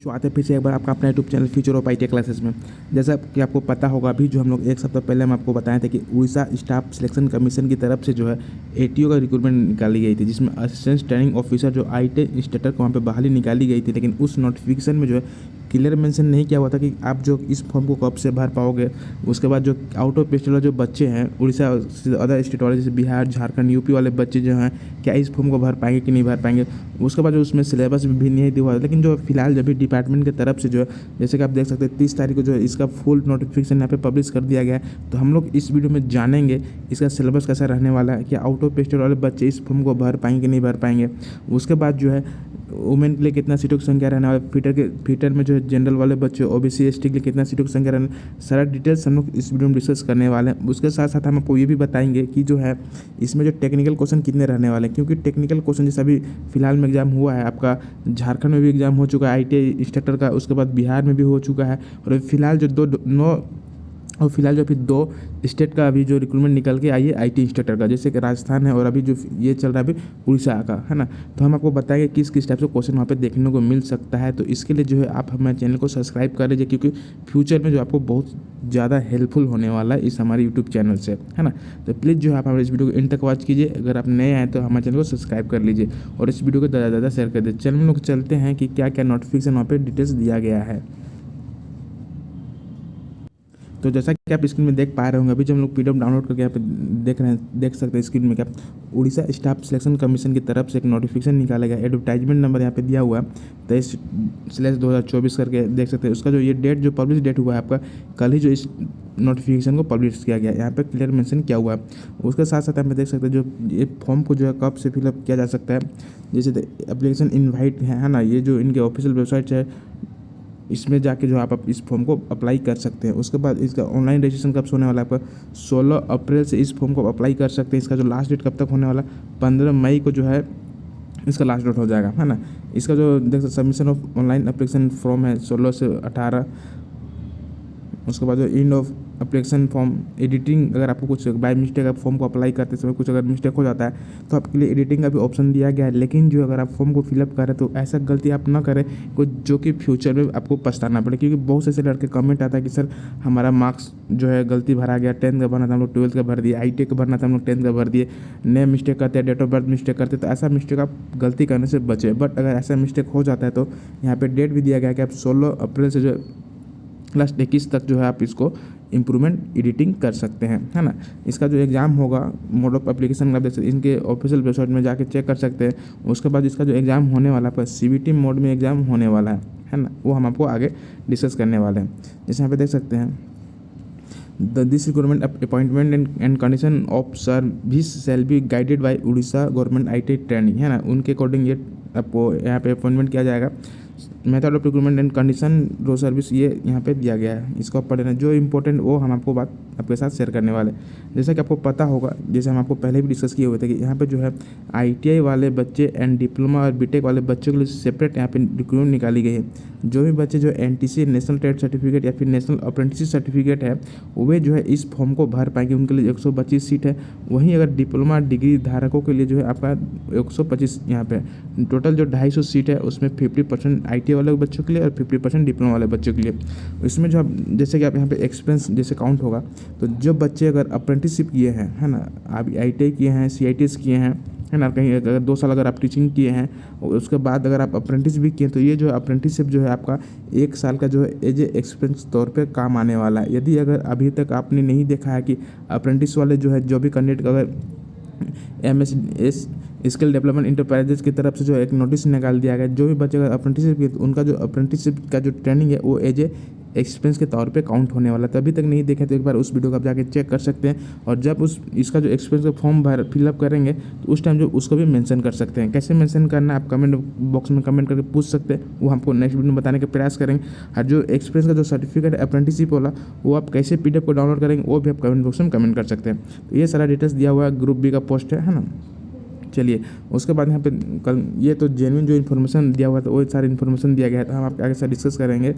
जो आते हैं फिर से एक बार आपका अपना YouTube channel future of IT classes में। जैसा कि आपको पता होगा, अभी जो हम लोग एक सप्ताह पहले हम आपको बताए थे कि उड़ीसा स्टाफ सिलेक्शन कमीशन की तरफ से जो है एटीओ का रिक्रूटमेंट निकाली गई थी, जिसमें असिस्टेंट ट्रेनिंग ऑफिसर जो आईटी इंस्ट्रक्टर को वहाँ पे बहाली निकाली गई थी। लेकिन उस नोटिफिकेशन में जो है क्लियर मेंशन नहीं किया हुआ था कि आप जो इस फॉर्म को कब से भर पाओगे। उसके बाद जो आउट ऑफ स्टेट वाले जो बच्चे हैं, उड़ीसा से अदर स्टेट वाले जैसे बिहार, झारखंड, यूपी वाले बच्चे जो हैं, क्या इस फॉर्म को भर पाएंगे कि नहीं भर पाएंगे। उसके बाद जो उसमें सिलेबस भी नहीं दिया हुआ है। लेकिन जो फिलहाल जब भी डिपार्टमेंट की तरफ से जो है, जैसे कि आप देख सकते हैं 30 तारीख को जो है इसका फुल नोटिफिकेशन यहाँ पे पब्लिश कर दिया गया है। तो हम लोग इस वीडियो में जानेंगे इसका सिलेबस कैसा रहने वाला है, क्या आउट ऑफ स्टेट वाले बच्चे इस फॉर्म को भर पाएंगे कि नहीं भर पाएंगे। उसके बाद जो है वुमेन के लिए कितना सीटों की संख्या रहने वाला है, फीटर में जो है जनरल वाले बच्चे, ओबीसी एसटी के लिए कितना सीटों की संख्या रहने, सारा डिटेल्स हम लोग इस वीडियो में डिस्कस करने वाले हैं। उसके साथ साथ हम आपको ये भी बताएंगे कि जो है इसमें जो टेक्निकल क्वेश्चन कितने रहने वाले हैं, क्योंकि टेक्निकल क्वेश्चन जैसा अभी फिलहाल में एग्जाम हुआ है, आपका झारखंड में भी एग्जाम हो चुका है आईटीआई इंस्ट्रक्टर का, उसके बाद बिहार में भी हो चुका है, और फिलहाल जो फिर दो स्टेट का अभी जो रिक्रूटमेंट निकल के आई है आईटी इंस्ट्रक्टर का, जैसे कि राजस्थान है और अभी जो ये चल रहा है अभी उड़ीसा का, है ना। तो हम आपको बताएंगे किस किस टाइप से क्वेश्चन वहाँ पे देखने को मिल सकता है। तो इसके लिए जो है आप हमारे चैनल को सब्सक्राइब कर लीजिए, क्योंकि फ्यूचर में जो आपको बहुत ज़्यादा हेल्पफुल होने वाला है इस हमारे यूट्यूब चैनल से, है ना। तो प्लीज़ जो है आप हमारे इस वीडियो को एंड तक वॉच कीजिए। अगर आप नए आए तो हमारे चैनल को सब्सक्राइब कर लीजिए और इस वीडियो को ज़्यादा से ज़्यादा शेयर कर दीजिए। चलिए हम लोग चलते हैं कि क्या क्या नोटिफिकेशन वहाँ पर डिटेल्स दिया गया है। तो जैसा कि आप स्क्रीन में देख पा रहे होंगे, अभी जो हम लोग पीडीएफ डाउनलोड करके यहाँ पे देख सकते हैं स्क्रीन में, क्या उड़ीसा स्टाफ सिलेक्शन कमीशन की तरफ से एक नोटिफिकेशन निकाला गया। एडवर्टाइजमेंट नंबर यहाँ पे दिया हुआ है 23/2024 करके देख सकते हैं। उसका जो ये डेट जो पब्लिश डेट हुआ है आपका कल ही जो इस नोटिफिकेशन को पब्लिश किया गया, यहाँ पे क्लियर मेंशन किया हुआ है। उसके साथ साथ यहाँ पे देख सकते हैं जो ये फॉर्म को जो है कब से फिलअप किया जा सकता है। जैसे एप्लीकेशन इन्वाइट है ना, ये जो इनके ऑफिशियल वेबसाइट है, इसमें जाके जो आप इस फॉर्म को अप्लाई कर सकते हैं। उसके बाद इसका ऑनलाइन रजिस्ट्रेशन कब से होने वाला है आपका 16 अप्रैल से इस फॉर्म को अप्लाई कर सकते हैं। इसका जो लास्ट डेट कब तक होने वाला 15 मई को जो है इसका लास्ट डेट हो जाएगा, है ना। इसका जो देख सकते submission of online application form है 16 से 18। उसके बाद जो end of application form editing, अगर आपको कुछ बाय मिस्टेक आप फॉर्म को अप्लाई करते समय कुछ अगर मिस्टेक हो जाता है तो आपके लिए एडिटिंग का भी ऑप्शन दिया गया है। लेकिन जो अगर आप फॉर्म को फिलअप करें तो ऐसा गलती आप ना करें कुछ जो कि फ्यूचर में आपको पछताना पड़े, क्योंकि बहुत से लड़के कमेंट आता है कि सर हमारा मार्क्स जो है गलती भरा गया, 10th का भरना था हम लोग 12th का भर दिए, आईटी का भरना था हम लोग 10th का भर दिए, नेम मिस्टेक करते हैं, डेट ऑफ बर्थ मिस्टेक करते हैं। तो ऐसा मिस्टेक आप गलती करने से बचे। बट अगर ऐसा मिस्टेक हो जाता है तो यहाँ पर डेट भी दिया गया है कि आप 16 अप्रैल से जो लास्ट 21 तक जो है आप इसको इम्प्रूवमेंट एडिटिंग कर सकते हैं, है ना। इसका जो एग्ज़ाम होगा मोड ऑफ एप्लीकेशन आप देख सकते हैं, इनके ऑफिशियल वेबसाइट में जाके चेक कर सकते हैं। उसके बाद इसका जो एग्ज़ाम होने वाला है सीबीटी मोड में एग्ज़ाम होने वाला है ना, वो हम आपको आगे डिस्कस करने वाले हैं। जैसे यहाँ पे देख सकते हैं this recruitment appointment and condition of service shall be guided by Orissa government IT training, है ना। उनके अकॉर्डिंग ये आपको यहाँ पे अपॉइंटमेंट किया जाएगा। Method of recruitment and condition रो सर्विस ये यहाँ पे दिया गया है, इसको आप पढ़ना। जो इम्पोर्टेंट वो हम आपको बात आपके साथ शेयर करने वाले। जैसा कि आपको पता होगा, जैसे हम आपको पहले भी डिस्कस किए हुए थे कि यहाँ पे जो है आईटीआई वाले बच्चे एंड डिप्लोमा और बीटेक वाले बच्चों के लिए सेपरेट यहाँ पे रिक्रूटमेंट निकाली गई है। जो भी बच्चे जो एनटीसी नेशनल ट्रेड सर्टिफिकेट या फिर नेशनल अप्रेंटिसशिप सर्टिफिकेट है वे जो है इस फॉर्म को भर पाएंगे, उनके लिए 125 सीट है। वहीं अगर डिप्लोमा डिग्री धारकों के लिए जो है आपका 125 यहाँ पे टोटल जो 250 सीट है, उसमें 50% आईटीआई वाले बच्चों के लिए और 50% डिप्लोमा वाले बच्चों के लिए। इसमें जो आप जैसे कि आप यहाँ पे एक्सपीरियंस जैसे काउंट होगा, तो जो बच्चे अगर अप्रेंटिसशिप किए हैं, है ना, आप आईटीआई किए हैं, सीआईटीएस किए हैं, है ना, कहीं अगर 2 साल अगर आप टीचिंग किए हैं और उसके बाद अगर आप अप्रेंटिस भी किए, तो ये जो अप्रेंटिसशिप जो है आपका 1 साल का जो है एज एक्सपीरियंस तौर पे काम आने वाला है। यदि अगर अभी तक आपने नहीं देखा है कि अप्रेंटिस वाले जो है जो भी कैंडिडेट अगर MS स्किल डेवलपमेंट इंटरप्राइजेज की तरफ से जो एक नोटिस निकाल दिया गया, जो भी बच्चे अगर अप्रेंटिसशिप किए उनका जो अप्रेंटिसशिप का जो ट्रेनिंग है वो एज एक्सपीरियंस के तौर पे काउंट होने वाला था। अभी तक नहीं देखे तो एक बार उस वीडियो को आप जाके चेक कर सकते हैं, और जब इसका जो एक्सपीरियंस का फॉर्म फिलअप करेंगे तो उस टाइम जो उसको भी मेंशन कर सकते हैं। कैसे मेंशन करना है आप कमेंट बॉक्स में कमेंट करके पूछ सकते हैं, वो हमको नेक्स्ट वीडियो में बताने का प्रयास करेंगे। और जो एक्सपीरियंस का जो सर्टिफिकेट है अप्रेंटिसशिप वाला, वो आप कैसे PDF को डाउनलोड करेंगे वो भी आप कमेंट बॉक्स में कमेंट कर सकते हैं। तो ये सारा डिटेल्स दिया हुआ है, ग्रुप B का पोस्ट है ना। चलिए उसके बाद यहाँ पे कल ये तो जेन्युइन जो इन्फॉर्मेशन दिया हुआ था वो सारी इन्फॉर्मेशन दिया गया था, हम आपके आगे से डिस्कस करेंगे।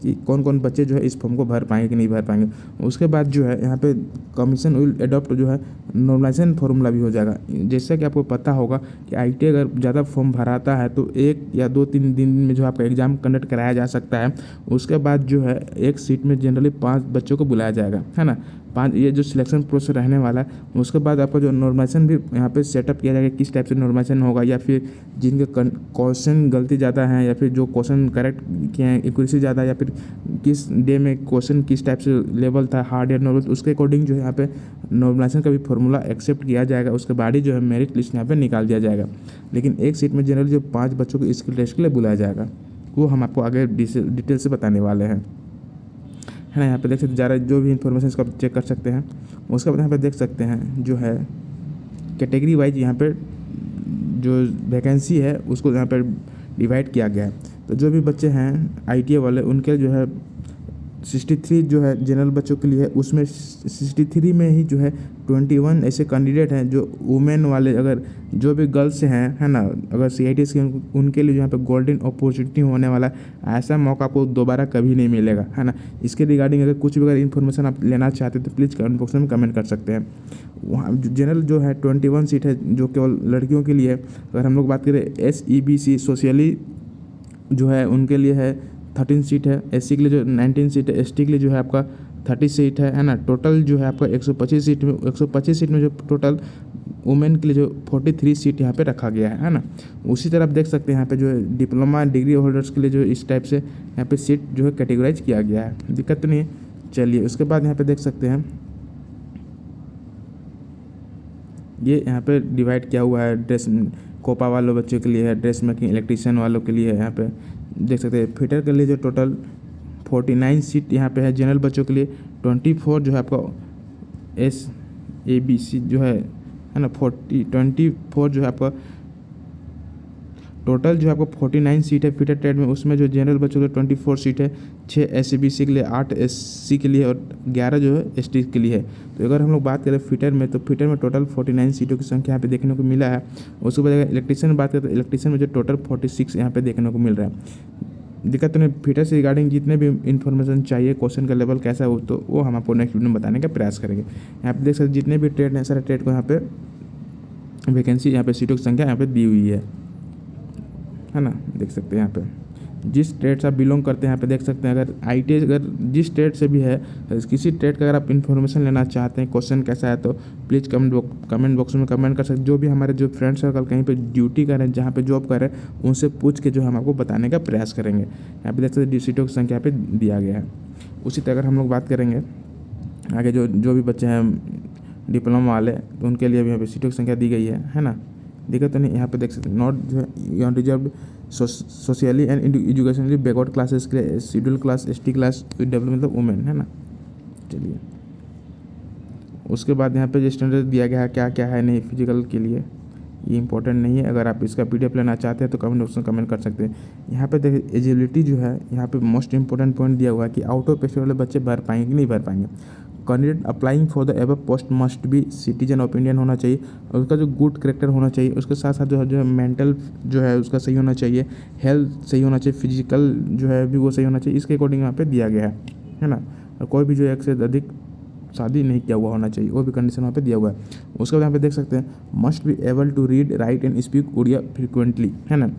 कि कौन कौन बच्चे जो है इस फॉर्म को भर पाएंगे कि नहीं भर पाएंगे। उसके बाद जो है यहाँ पे कमीशन विल एडॉप्ट जो है नॉर्मलाइजेशन फार्मूला भी हो जाएगा। जैसा कि आपको पता होगा कि IIT अगर ज़्यादा फॉर्म भराता है तो 1 या 2-3 दिन में जो आपका एग्ज़ाम कंडक्ट कराया जा सकता है। उसके बाद जो है एक सीट में जनरली 5 बच्चों को बुलाया जाएगा, है ना। 5 ये जो सिलेक्शन प्रोसेस रहने वाला है। उसके बाद आपका जो नॉर्मलाइजेशन भी यहाँ पे सेटअप किया जाएगा, किस टाइप से नॉर्मलाइजेशन होगा, या फिर जिनके क्वेश्चन गलती ज़्यादा हैं या फिर जो क्वेश्चन करेक्ट किए हैं एक्यूरेसी ज़्यादा, या फिर किस डे में क्वेश्चन किस टाइप से लेवल था, हार्ड या नॉर्मल, उसके अकॉर्डिंग जो है यहाँ पे नॉर्मलाइजेशन का भी फॉर्मूला एक्सेप्ट किया जाएगा। उसके बाद ही जो है मेरिट लिस्ट यहाँ पे निकाल दिया जाएगा। लेकिन एक सीट में जनरली जो 5 बच्चों को स्किल टेस्ट के लिए बुलाया जाएगा, वो हम आपको आगे डिटेल से बताने वाले हैं, है ना। यहाँ पे देख सकते ज़्यादा जो भी इन्फॉर्मेशन इसको आप चेक कर सकते हैं। उसके बाद यहाँ पे देख सकते हैं जो है कैटेगरी वाइज यहाँ पे जो वैकेंसी है उसको यहाँ पर डिवाइड किया गया है। तो जो भी बच्चे हैं IIT वाले उनके जो है 63 जो है जनरल बच्चों के लिए है, उसमें 63 में ही जो है 21 ऐसे कैंडिडेट हैं जो वुमेन वाले, अगर जो भी गर्ल्स हैं, है ना, अगर CIT के उनके लिए यहाँ पे गोल्डन अपॉर्चुनिटी होने वाला है। ऐसा मौका आपको दोबारा कभी नहीं मिलेगा, है ना। इसके रिगार्डिंग अगर कुछ भी अगर इन्फॉर्मेशन आप लेना चाहते हैं तो प्लीज़ कमेंट बॉक्स में कमेंट कर सकते हैं। वहाँ जनरल जो है 21 सीट है जो केवल लड़कियों के लिए है। अगर हम लोग बात करें SEBC सोशली जो है उनके लिए है 13 सीट है। SC के लिए जो 19 सीट है, ST के लिए जो है आपका 30 सीट है ना। टोटल जो है आपका 125 सीट में जो टोटल वुमेन के लिए जो 43 सीट यहाँ पे रखा गया है ना। उसी तरह आप देख सकते हैं यहाँ पे जो है डिप्लोमा डिग्री होल्डर्स के लिए जो इस टाइप से यहाँ पे सीट जो है कैटेगराइज किया गया है, दिक्कत तो नहीं है। चलिए उसके बाद यहाँ पे देख सकते हैं ये यहाँ पे डिवाइड किया हुआ है। ड्रेस कोपा वालों बच्चों के लिए है, ड्रेस मेकिंग इलेक्ट्रीशियन वालों के लिए है। यहाँ पे देख सकते हैं फिटर के लिए जो टोटल 49 सीट यहाँ पे है। जनरल बच्चों के लिए 24 जो है आपका SABC जो है ना 24 जो है आपका टोटल जो है आपको 49 सीट है फिटर ट्रेड में। उसमें जो जनरल बच्चों के लिए 24 सीट है, 6 SABC के लिए, 8 SC के लिए और 11 जो है ST के लिए है। तो अगर हम लोग बात करें फिटर में तो फिटर में टोटल 49 सीटों की संख्या यहाँ पे देखने को मिला है। उसके बाद अगर इलेक्ट्रीशियन में बात करें तो इलेक्ट्रीशियन में जो टोटल 46 यहाँ पे देखने को मिल रहा है। दिक्कत तो नहीं। फिटर से रिगार्डिंग जितने भी इन्फॉर्मेशन चाहिए, क्वेश्चन का लेवल कैसा हो, तो वो हम आपको नेक्स्ट वीडियो में बताने का प्रयास करेंगे। यहाँ पे देख सकते जितने भी ट्रेड हैं सारे ट्रेड को यहाँ पे वैकेंसी यहाँ पे सीटों की संख्या यहाँ पे दी हुई है ना। देख सकते हैं यहाँ पे जिस ट्रेड से आप बिलोंग करते हैं यहाँ पे देख सकते हैं। अगर IIT अगर जिस ट्रेड से भी है, किसी ट्रेड का अगर आप इन्फॉर्मेशन लेना चाहते हैं, क्वेश्चन कैसा है, तो प्लीज़ कमेंट बॉक्स में कमेंट कर सकते। जो भी हमारे जो फ्रेंड सर्कल कहीं पे ड्यूटी कर रहे हैं, जहाँ पे जॉब कर रहे हैं, उनसे पूछ के जो हम आपको बताने का प्रयास करेंगे। यहाँ पे देख सकते सीटों की संख्या यहाँ पे दिया गया है। उसी तरह अगर हम लोग बात करेंगे आगे जो भी बच्चे हैं डिप्लोमा वाले, तो उनके लिए भी यहाँ पे सीटों की संख्या दी गई है ना। दिक्कत तो नहीं। यहाँ पे देख सकते हैं नॉट जो है reserve socially and educationally backward classes के लिए schedule class, ST class with development मतलब वुमेन, है ना। चलिए उसके बाद यहाँ पे जो स्टैंडर्ड दिया गया है क्या क्या है नहीं फिजिकल के लिए, ये इंपॉर्टेंट नहीं है। अगर आप इसका PDF लेना चाहते हैं तो कमेंट बॉक्स में कमेंट कर सकते हैं। यहाँ पे देखिए एलिजिबिलिटी जो है यहाँ पे मोस्ट इंपॉर्टेंट पॉइंट दिया हुआ है कि आउट ऑफ स्टेट वाले बच्चे भर पाएंगे कि नहीं भर पाएंगे। Candidate applying for the above post must be citizen of Indian होना चाहिए, और उसका जो गुड करेक्टर होना चाहिए। उसके साथ साथ जो है मेंटल जो है उसका सही होना चाहिए, हेल्थ सही होना चाहिए, फिजिकल जो है भी वो सही होना चाहिए। इसके अकॉर्डिंग यहाँ पे दिया गया है ना। और कोई भी जो एक से अधिक शादी नहीं किया हुआ होना चाहिए, वो भी कंडीशन वहाँ पे दिया हुआ है। उसके बाद यहाँ पे देख सकते हैं must be able to read write and speak Odia frequently, है ना।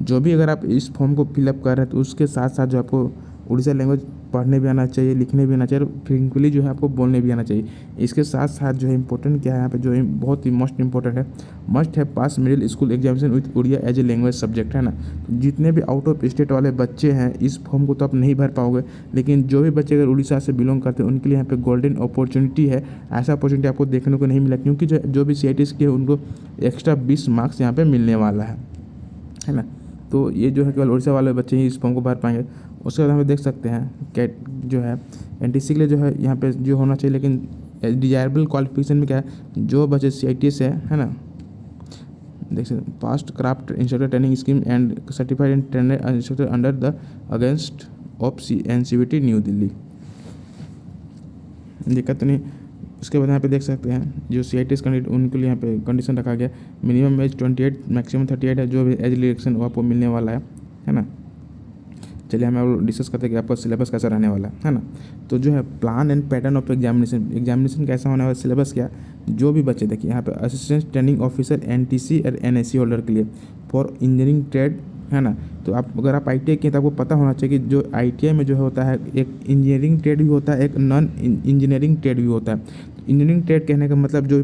जो भी अगर आप इस फॉर्म को फिलअप कर रहे हैं तो उसके साथ साथ जो आपको उड़ीसा लैंग्वेज पढ़ने भी आना चाहिए, लिखने भी आना चाहिए, और फ्रिक्वेंटली जो है आपको बोलने भी आना चाहिए। इसके साथ साथ जो है इंपॉर्टेंट क्या है यहाँ पे जो है बहुत ही मोस्ट इंपॉर्टेंट है, मस्ट है pass middle school examination with Odia as a language subject, है ना। तो जितने भी आउट ऑफ स्टेट वाले बच्चे हैं इस फॉर्म को तो आप नहीं भर पाओगे, लेकिन जो भी बच्चे अगर उड़ीसा से बिलोंग करते हैं उनके लिए यहाँ पे गोल्डन अपॉर्चुनिटी है। ऐसा अपॉर्चुनिटी आपको देखने को नहीं मिला, क्योंकि जो भी CIT के उनको एक्स्ट्रा 20 मार्क्स यहाँ पे मिलने वाला है ना। तो ये जो है केवल उड़ीसा वाले बच्चे ही इस फॉर्म को भर पाएंगे। उसके बाद हम देख सकते हैं कैट जो है NTC के लिए जो है यहाँ पे जो होना चाहिए, लेकिन डिजायरेबल क्वालिफिकेशन में क्या है, जो बच्चे CIT से है ना, देख सकते past craft instructor training scheme and certified in trainer instructor under the against of NCVT new Delhi, दिक्कत नहीं। उसके बाद यहाँ पे देख सकते हैं जो CIT कैंडिडेट उनके लिए यहाँ पे कंडीशन रखा गया, मिनिमम एज 28 मैक्सिमम 38 है। जो भी एज रिलेक्शन वो आपको मिलने वाला है ना। चलिए हम लोग डिस्कस करते हैं कि आपका सिलेबस कैसा रहने वाला है ना। तो जो है plan and pattern of examination कैसा होने वाला, सिलेबस क्या, जो भी बच्चे देखिए यहाँ पे असिस्टेंट ट्रेनिंग ऑफिसर NTC और NSC होल्डर के लिए फॉर इंजीनियरिंग ट्रेड है ना। तो आप अगर आप ITI किए तो आपको पता होना चाहिए कि जो ITI में जो होता है एक इंजीनियरिंग ट्रेड भी होता है, एक नॉन इंजीनियरिंग ट्रेड भी होता है। इंजीनियरिंग ट्रेड कहने का मतलब जो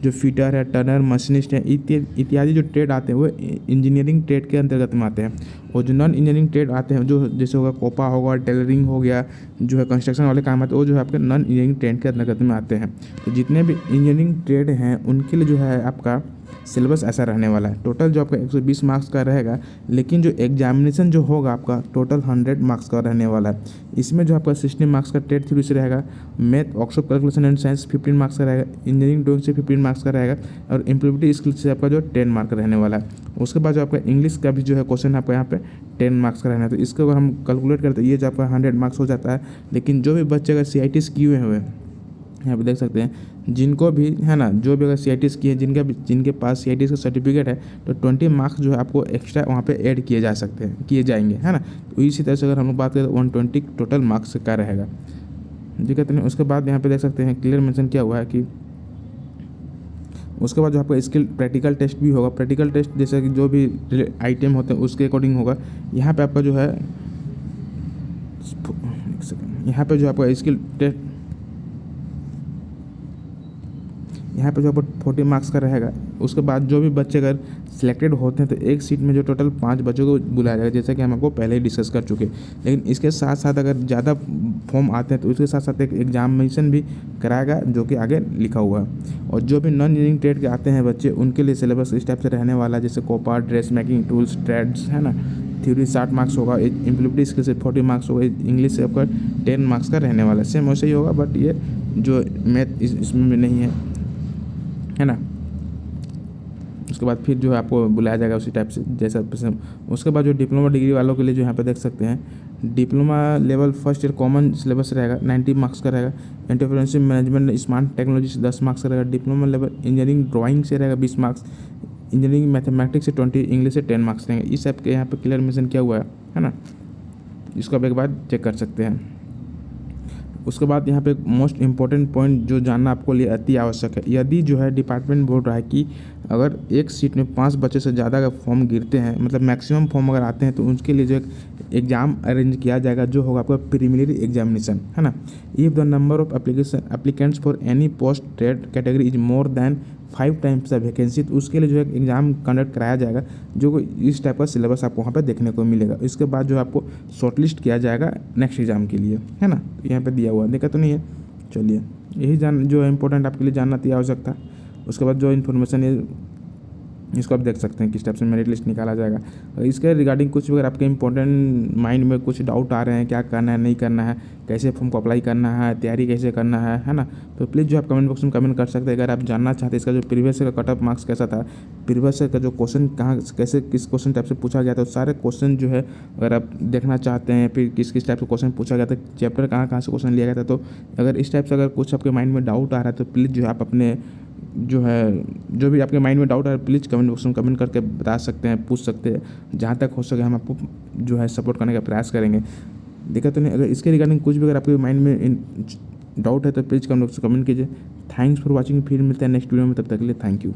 जो फिटर है, टर्नर, मशीनिस्ट है इत्यादि जो ट्रेड आते हैं वो इंजीनियरिंग ट्रेड के अंतर्गत में आते हैं। और जो नॉन इंजीनियरिंग ट्रेड आते हैं जो जैसे होगा कोपा होगा, टेलरिंग हो गया, जो है कंस्ट्रक्शन वाले काम आते हैं वो जो है आपके नॉन इंजीनियरिंग ट्रेड के अंतर्गत में आते हैं। तो जितने भी इंजीनियरिंग ट्रेड हैं उनके लिए जो है आपका सिलेबस ऐसा रहने वाला है। टोटल जो आपका 120 मार्क्स का रहेगा, लेकिन जो एग्जामिनेशन जो होगा आपका टोटल 100 मार्क्स का रहने वाला है। इसमें जो आपका 60 मार्क्स का ट्रेड थ्योरी से रहेगा, math, workshop, calculation and science 15 marks का रहेगा, इंजीनियरिंग ड्राइंग से 15 मार्क्स का रहेगा और इम्प्लीमेंटेशन स्किल से आपका जो 10 मार्क का रहने वाला है। उसके बाद जो आपका इंग्लिश का भी जो है क्वेश्चन आपका यहाँ पे 10 मार्क्स का रहना है। तो इसको अगर हम कैलकुलेट करते हैं ये जो आपका 100 मार्क्स हो जाता है। लेकिन जो भी बच्चे अगर CITs किए हुए यहाँ पे देख सकते हैं, जिनको भी है ना, जो भी अगर CITs किए जिनके पास CITs का सर्टिफिकेट है तो 20 मार्क्स जो है आपको एक्स्ट्रा वहाँ पे ऐड किए जाएंगे है ना। तो इसी तरह से अगर हम लोग बात करें तो 120 टोटल मार्क्स का रहेगा, दिक्कत नहीं। उसके बाद यहाँ पे देख सकते हैं क्लियर मेंशन किया हुआ है कि उसके बाद जो आपका स्किल प्रैक्टिकल टेस्ट भी होगा। प्रैक्टिकल टेस्ट जैसे कि जो भी आइटम होते हैं उसके अकॉर्डिंग होगा। यहाँ पे आपका जो है यहाँ पे जो आपका स्किल टेस्ट यहाँ पे जो आपको 40 मार्क्स का रहेगा। उसके बाद जो भी बच्चे अगर सिलेक्टेड होते हैं तो एक सीट में जो टोटल 5 बच्चों को बुलाया जाएगा, जैसा कि हम आपको पहले ही डिस्कस कर चुके। लेकिन इसके साथ साथ अगर ज़्यादा फॉर्म आते हैं तो उसके साथ साथ एक एग्जामिनेशन भी कराएगा जो कि आगे लिखा हुआ है। और जो भी नॉन इंजीनियरिंग ट्रेड के आते हैं बच्चे उनके लिए सिलेबस इस टाइप से रहने वाला है, जैसे COPA, dress making, tools, trades है ना। थ्योरी 60 मार्क्स होगा, इम्प्लीमेंटेशन स्किल से 40 मार्क्स होगा, इंग्लिश से आपका 10 मार्क्स का रहने वाला है। सेम वैसे ही होगा, बट ये जो मैथ इसमें नहीं है ना। उसके बाद फिर जो है आपको बुलाया जाएगा उसी टाइप से जैसा पसंद। उसके बाद जो डिप्लोमा डिग्री वालों के लिए जो यहाँ पे देख सकते हैं diploma level first year common syllabus रहेगा, 90 मार्क्स का रहेगा। एंटरप्रेन्योरशिप मैनेजमेंट स्मार्ट टेक्नोलॉजी से 10 मार्क्स का रहेगा। डिप्लोमा लेवल इंजीनियरिंग ड्राइंग से रहेगा 20 मार्क्स, इंजीनियरिंग मैथमेटिक्स से 20, इंग्लिश से 10 मार्क्स रहेंगे। इस टाइप के यहाँ पे क्लियर मेंशन किया हुआ है ना। इसको आप एक बार चेक कर सकते हैं। उसके बाद यहाँ पे मोस्ट इम्पॉर्टेंट पॉइंट जो जानना आपको लिए अति आवश्यक है, यदि जो है डिपार्टमेंट बोल रहा है कि अगर एक सीट में 5 बच्चे से ज़्यादा का फॉर्म गिरते हैं, मतलब मैक्सिमम फॉर्म अगर आते हैं तो उनके लिए जो एक एग्ज़ाम अरेंज किया जाएगा जो होगा आपका प्रीलिमिनरी एग्जामिनेशन है ना। If the number of applicants for any post trade category is more than 5 times the vacancy, तो उसके लिए जो है एग्ज़ाम कंडक्ट कराया जाएगा जो इस टाइप का सिलेबस आपको वहाँ पे देखने को मिलेगा। इसके बाद जो आपको शॉर्टलिस्ट किया जाएगा नेक्स्ट एग्ज़ाम के लिए है ना। तो यहाँ पे दिया हुआ देखा तो नहीं है। चलिए यही जो है इंपॉर्टेंट आपके लिए जानना थी, आवश्यक था। उसके बाद जो इन्फॉर्मेशन है इसको आप देख सकते हैं किस टाइप से मेरिट लिस्ट निकाला जाएगा। इसके रिगार्डिंग कुछ अगर आपके इंपॉर्टेंट माइंड में कुछ डाउट आ रहे हैं, क्या करना है नहीं करना है, कैसे फॉर्म को अप्लाई करना है, तैयारी कैसे करना है ना, तो प्लीज़ जो आप कमेंट बॉक्स में कमेंट कर सकते हैं। अगर आप जानना चाहते हैं इसका जो प्रीवियस का कट ऑफ मार्क्स कैसा था, प्रीवियस का जो क्वेश्चन कहाँ कैसे किस क्वेश्चन टाइप से पूछा गया था, सारे क्वेश्चन जो है अगर आप देखना चाहते हैं, फिर किस किस टाइप से क्वेश्चन पूछा गया था, चैप्टर कहाँ से क्वेश्चन लिया गया था, तो अगर इस टाइप से अगर कुछ आपके माइंड में डाउट आ रहा है तो प्लीज़ जो है आप अपने जो भी आपके माइंड में डाउट है प्लीज़ कमेंट बॉक्स में कमेंट करके बता सकते हैं, पूछ सकते हैं। जहाँ तक हो सके हम आपको जो है सपोर्ट करने का प्रयास करेंगे। देखा तो नहीं, अगर इसके रिगार्डिंग कुछ भी अगर आपके माइंड में डाउट है तो प्लीज़ कमेंट बॉक्स में कमेंट कीजिए। थैंक्स फॉर वॉचिंग, फिर मिलते हैं नेक्स्ट वीडियो में, तब तक के लिए थैंक यू।